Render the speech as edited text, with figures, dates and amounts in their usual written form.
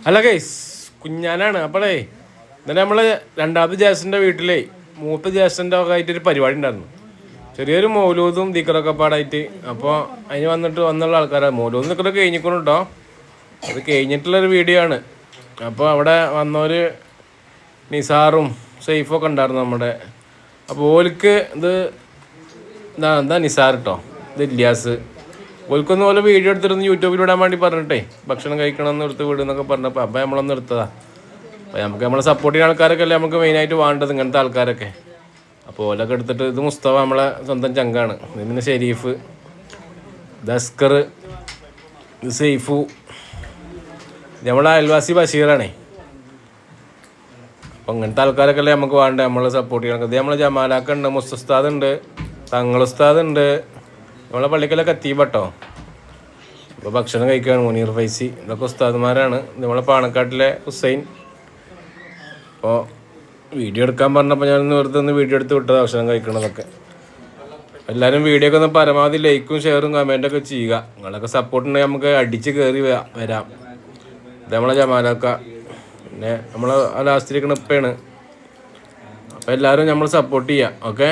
അല്ല ഗൈസ് കുഞ്ഞാനാണ്. അപ്പോഴേ ഇന്നലെ നമ്മൾ രണ്ടാമത്തെ ജ്യേഷ്ഠൻ്റെ വീട്ടിലേ മൂത്ത ജ്യേഷ്ഠൻ്റെ ഒക്കെ ആയിട്ടൊരു പരിപാടി ഉണ്ടായിരുന്നു. ചെറിയൊരു മൗലൂദും ദിക്കറൊക്കെ പാടായിട്ട്. അപ്പോൾ അതിന് വന്നുള്ള ആൾക്കാരാണ്. മൗലൂദും ദിക്കറൊക്കെ കഴിഞ്ഞിക്കണം കേട്ടോ. അത് കഴിഞ്ഞിട്ടുള്ളൊരു വീഡിയോ ആണ്. അപ്പോൾ അവിടെ വന്നവർ നിസാറും സൈഫൊക്കെ ഉണ്ടായിരുന്നു നമ്മുടെ. അപ്പോൾ ഓൽക്ക് ഇത് എന്താ നിസാർ കേട്ടോ, ഇത് ഇല്യാസ്. ഓൽക്കൊന്ന് പോലെ വീഡിയോ എടുത്തിരുന്ന് യൂട്യൂബിൽ ഇടാൻ വേണ്ടി പറഞ്ഞിട്ടേ ഭക്ഷണം കഴിക്കണമെന്ന് എടുത്ത് വിടുന്നൊക്കെ പറഞ്ഞപ്പോൾ അപ്പോൾ നമ്മളൊന്ന് എടുത്തതാണ്. അപ്പോൾ നമുക്ക് നമ്മളെ സപ്പോർട്ട് ചെയ്യുന്ന ആൾക്കാരൊക്കെ അല്ലേ നമുക്ക് മെയിനായിട്ട് വേണ്ടത്, ഇങ്ങനത്തെ ആൾക്കാരൊക്കെ. അപ്പോൾ ഓലൊക്കെ എടുത്തിട്ട് ഇത് മുസ്തഫ നമ്മളെ സ്വന്തം ചങ്കാണ്, ഇതിന് ഷെരീഫ്, ദസ്കർ, ഇത് സൈഫു, നമ്മളെ അയൽവാസി ബഷീറാണേ. അപ്പോൾ ഇങ്ങനത്തെ ആൾക്കാരൊക്കെ അല്ലേ നമുക്ക് വേണ്ടത്, നമ്മളെ സപ്പോർട്ട് ചെയ്യണം. ഇത് നമ്മളെ ജമാലാക്കുണ്ട്, മുസ്തസ്താദ് ഉണ്ട്, തങ്ങളുസ്താദ് ഉണ്ട്, നമ്മളെ പള്ളിക്കലൊക്കെ എത്തിപ്പെട്ടോ. ഇപ്പോൾ ഭക്ഷണം കഴിക്കുകയാണ് മുനീർ ഫൈസി, ഇതൊക്കെ ഉസ്താദ്മാരാണ്. നമ്മളെ പാണക്കാട്ടിലെ ഹുസൈൻ. അപ്പോൾ വീഡിയോ എടുക്കാൻ പറഞ്ഞപ്പോൾ ഞാൻ വെറുതെ ഒന്ന് വീഡിയോ എടുത്ത് വിട്ടത് ഭക്ഷണം കഴിക്കണതൊക്കെ. എല്ലാവരും വീഡിയോ ഒക്കെ ഒന്ന് പരമാവധി ലൈക്കും ഷെയറും കമൻറ്റൊക്കെ ചെയ്യുക. നിങ്ങളൊക്കെ സപ്പോർട്ട് ഉണ്ടെങ്കിൽ നമുക്ക് അടിച്ച് കയറി വരാം. ഇത് നമ്മളെ ജമാലാക്ക, പിന്നെ നമ്മളെ ലാസ്റ്റിലേക്കാണ് ഇപ്പയാണ്. അപ്പോൾ എല്ലാവരും നമ്മൾ സപ്പോർട്ട് ചെയ്യാം. ഓക്കെ.